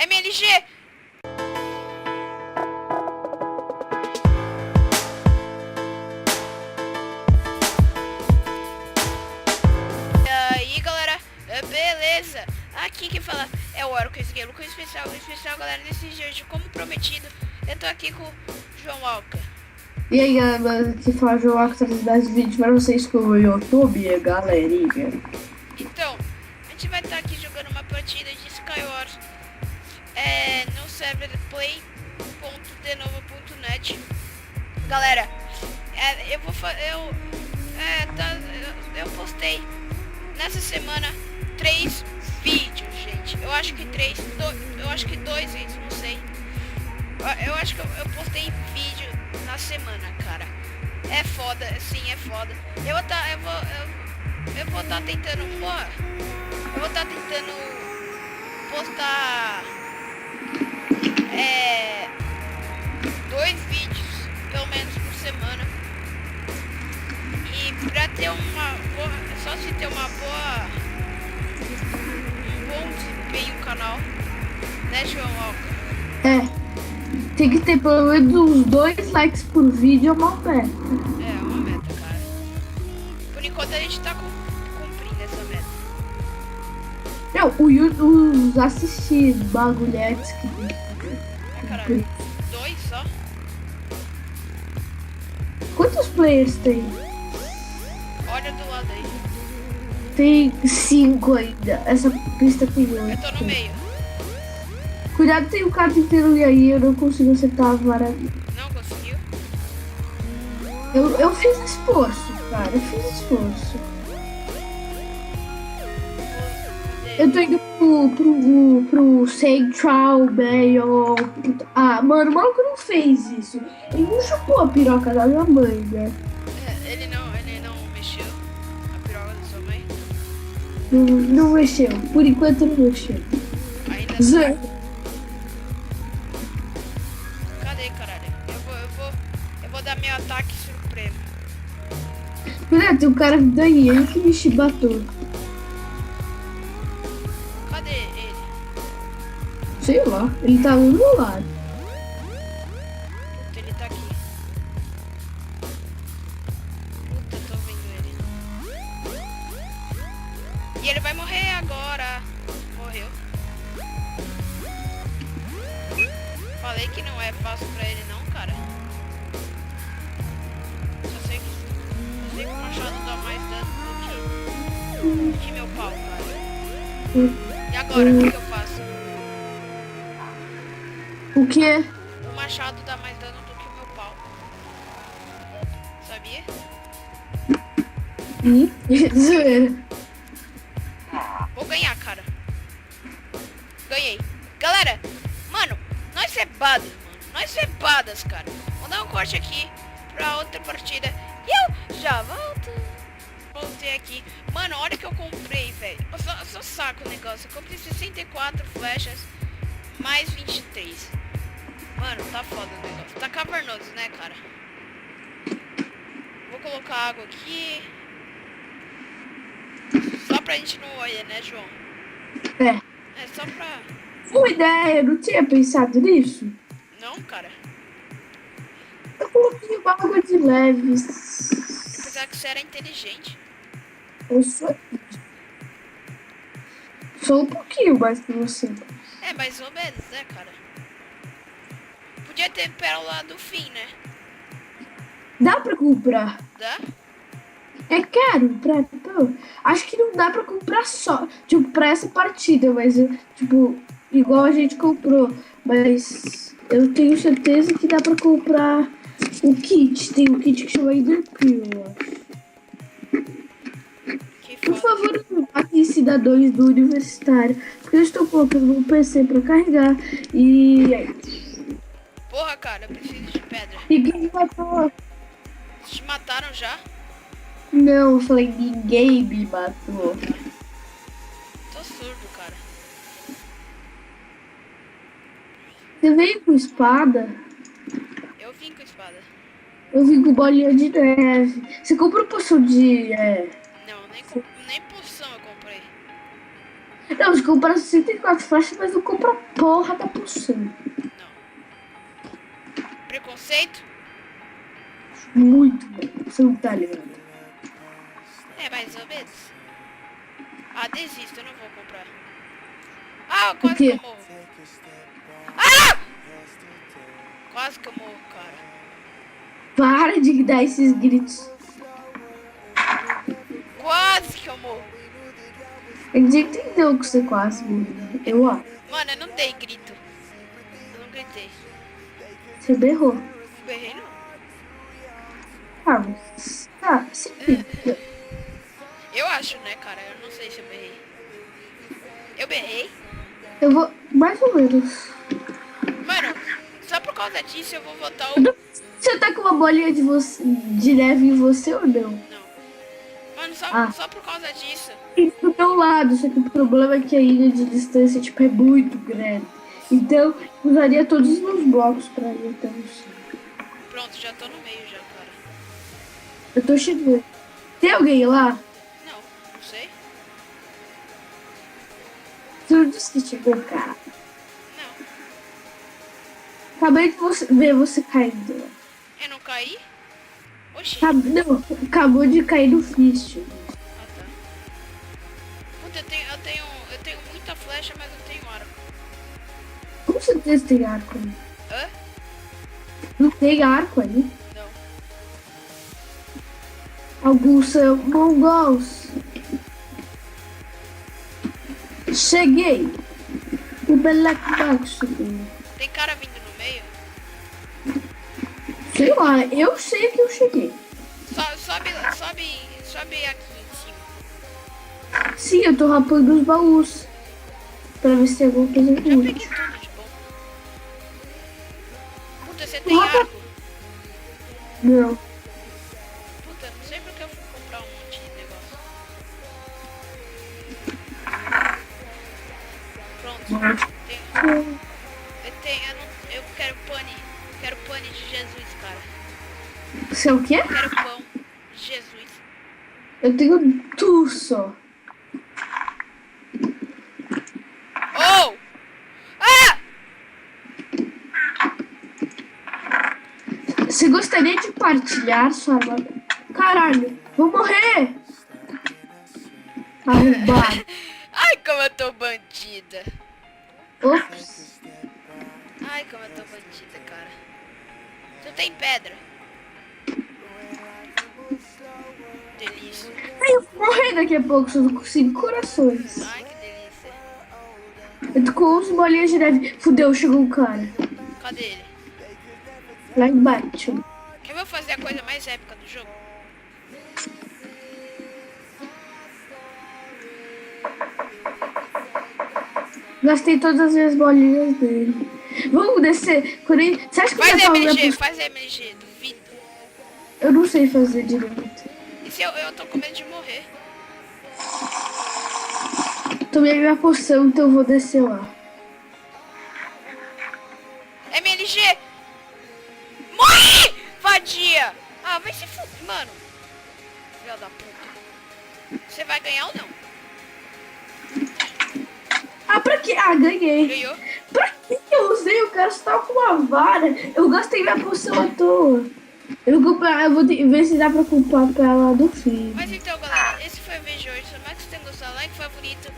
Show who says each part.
Speaker 1: MLG! E aí, galera, beleza? Aqui quem fala é o Orcus Game com especial, galera, nesse dia hoje, como prometido, eu tô aqui com o João Walker.
Speaker 2: E aí, galera, que fala João Walker, traz mais vídeos para vocês com o YouTube, galerinha.
Speaker 1: Então, a gente vai estar aqui jogando uma partida de Skywars no server play.denovo.net. Galera, eu postei nessa semana 3 vídeos, gente. Eu acho que 2 vídeos, não sei. Eu acho que eu postei vídeo na semana, cara. É foda, sim, é foda. Eu vou estar tentando, porra. Eu vou estar tentando postar 2 vídeos, pelo menos por semana. E pra ter só se ter um bom desempenho no canal, né, João Walker?
Speaker 2: Tem que ter pelo menos uns 2 likes por vídeo, é uma meta.
Speaker 1: É uma meta, cara. Por enquanto a gente tá cumprindo essa meta.
Speaker 2: Não, os assistir bagulhetes que...
Speaker 1: Caralho, 2 só?
Speaker 2: Quantos players tem?
Speaker 1: Olha do lado aí.
Speaker 2: Tem 5 ainda. Essa pista tem 8.
Speaker 1: Eu tô no meio.
Speaker 2: Cuidado, tem o cara inteiro e aí eu não consigo acertar a vara.
Speaker 1: Não conseguiu?
Speaker 2: Eu fiz esforço, cara. Eu fiz esforço. Eu tô indo pro Central Bay. Ah, mano, o maluco não fez isso. Ele não chupou a piroca da minha mãe, né?
Speaker 1: Ele não mexeu a piroga da sua mãe?
Speaker 2: Não mexeu. Por enquanto não mexeu.
Speaker 1: Ainda
Speaker 2: Zé.
Speaker 1: Cadê, caralho? Eu vou dar meu ataque surpresa.
Speaker 2: Cuidado, tem um cara daí, ele que me chibatou.
Speaker 1: Cadê ele?
Speaker 2: Sei lá, ele tá do meu lado.
Speaker 1: Puta, ele tá aqui. Puta, tô vendo ele. E ele vai morrer agora. Morreu. Falei que não é fácil pra ele não, cara. Só sei que o machado dá mais dano do que meu pau, cara. E agora, o que eu faço?
Speaker 2: O quê?
Speaker 1: O machado dá mais dano do que o meu pau. Sabia?
Speaker 2: Zoeira.
Speaker 1: Vou ganhar, cara. Ganhei. Galera, mano, nós é badas, mano. Nós é badas, cara. Vou dar um corte aqui pra outra partida. E eu já volto. Voltei aqui. Mano, olha o que eu comprei, velho. Eu só saco o negócio. Eu comprei 64 flechas mais 23. Mano, tá foda o negócio. Tá cavernoso, né, cara? Vou colocar água aqui. Só pra gente não olhar, né, João?
Speaker 2: É.
Speaker 1: É só pra...
Speaker 2: Boa ideia, eu não tinha pensado nisso.
Speaker 1: Não, cara.
Speaker 2: Eu coloquei uma água de leves.
Speaker 1: Apesar que você era inteligente.
Speaker 2: Eu sou um pouquinho mais que você.
Speaker 1: É, mais ou menos, né, cara? Podia ter pérola do fim, né?
Speaker 2: Dá pra comprar.
Speaker 1: Dá?
Speaker 2: É caro pô, acho que não dá pra comprar só, tipo, pra essa partida, mas, tipo, igual a gente comprou. Mas eu tenho certeza que dá pra comprar o kit. Tem um kit que chama Enderpeel, eu acho. Por favor, não matem cidadãos do universitário, porque eu estou colocando um PC pra carregar e...
Speaker 1: Porra, cara, eu preciso de pedra.
Speaker 2: Ninguém me matou.
Speaker 1: Te mataram já?
Speaker 2: Não, eu falei, ninguém me matou.
Speaker 1: Tô surdo, cara.
Speaker 2: Você veio com espada?
Speaker 1: Eu vim com espada.
Speaker 2: Eu vim com bolinha de neve. Você comprou poção de...
Speaker 1: Não, nem poção eu comprei.
Speaker 2: Não, você compra 64 flechas, mas não compra porra da poção.
Speaker 1: Não. Preconceito?
Speaker 2: Muito bem, você não tá ligado.
Speaker 1: É, mais ou menos. Ah, desisto, eu não vou comprar. Ah, quase que
Speaker 2: quê?
Speaker 1: eu morro. Ah! Quase que eu morro, cara.
Speaker 2: Para de dar esses gritos.
Speaker 1: Quase que eu morro.
Speaker 2: Ele já entendeu que você quase morreu. Eu acho.
Speaker 1: Mano, eu não dei grito. Eu não gritei.
Speaker 2: Você berrou.
Speaker 1: Não berrei, não.
Speaker 2: Ah, mas... Ah, sim.
Speaker 1: Eu acho, né, cara? Eu não sei se eu berrei. Eu berrei?
Speaker 2: Eu vou... Mais ou menos.
Speaker 1: Mano, só por causa disso eu vou votar o...
Speaker 2: Você tá com uma bolinha de neve em você ou não?
Speaker 1: Não. Mano,
Speaker 2: Ah.
Speaker 1: só por causa disso.
Speaker 2: E do teu lado, só que o problema é que a ilha de distância, tipo, é muito grande. Então, usaria todos os meus blocos pra ir até você.
Speaker 1: Pronto, já tô no meio já, cara.
Speaker 2: Eu tô chegando. Tem alguém lá?
Speaker 1: Não sei.
Speaker 2: Você não disse que chegou, cara.
Speaker 1: Não.
Speaker 2: Acabei de ver você caindo lá.
Speaker 1: Eu não caí? Oxi.
Speaker 2: Não, acabou de cair no ficho.
Speaker 1: Ah, tá. Puta, eu tenho muita flecha, mas eu tenho arco.
Speaker 2: Com certeza tem arco ali.
Speaker 1: Hã?
Speaker 2: Não tem arco ali.
Speaker 1: Não.
Speaker 2: Alguns são mongols. Cheguei. O Black chegou.
Speaker 1: Tem cara vindo no meio?
Speaker 2: Sei lá, eu sei que eu cheguei.
Speaker 1: Sobe aqui em cima.
Speaker 2: Sim, eu tô rapando os baús. Pra ver se tem alguma coisa
Speaker 1: Já peguei
Speaker 2: útil.
Speaker 1: tudo de bom. Puta, você tem
Speaker 2: Rapa-
Speaker 1: arco?
Speaker 2: Não.
Speaker 1: Puta, não sei porque eu fui comprar um monte de negócio. Pronto. Eu quero pane. Quero pane de Jesus, cara.
Speaker 2: Você é o quê?
Speaker 1: Quero pão de Jesus.
Speaker 2: Eu tenho tu só.
Speaker 1: Oh! Ah!
Speaker 2: Você gostaria de partilhar sua armadura? Caralho, vou morrer! Arrombado.
Speaker 1: Ai, como eu tô bandida.
Speaker 2: Ops.
Speaker 1: Ai, como eu tô bandida, cara. Tu tem pedra? Delícia.
Speaker 2: Eu vou morrer daqui a pouco, só tô com 5 corações.
Speaker 1: Ai, que delícia.
Speaker 2: Eu tô com 11 bolinhas de neve. Fudeu, chegou um cara.
Speaker 1: Cadê ele?
Speaker 2: Lá embaixo.
Speaker 1: Eu vou fazer a coisa mais épica do jogo.
Speaker 2: Gastei todas as minhas bolinhas dele. Vamos descer. Você acha que
Speaker 1: Faz
Speaker 2: vai falar
Speaker 1: MLG, faz MLG, duvido.
Speaker 2: Eu não sei fazer direito.
Speaker 1: E se eu tô com medo de morrer?
Speaker 2: Tomei minha poção, então eu vou descer lá.
Speaker 1: MLG! Morre! Vadia! Ah, vai se fuder, mano. Filha da puta. Você vai ganhar ou não?
Speaker 2: Ah, pra quê? Ah, ganhei.
Speaker 1: Ganhou?
Speaker 2: Pra que eu usei? O cara só com uma vara. Eu gastei minha poção à toa. Eu vou ver se dá pra culpar pra lá do fim.
Speaker 1: Mas então, galera, esse foi o vídeo de hoje. Espero que vocês tenham gostado. Like favorito.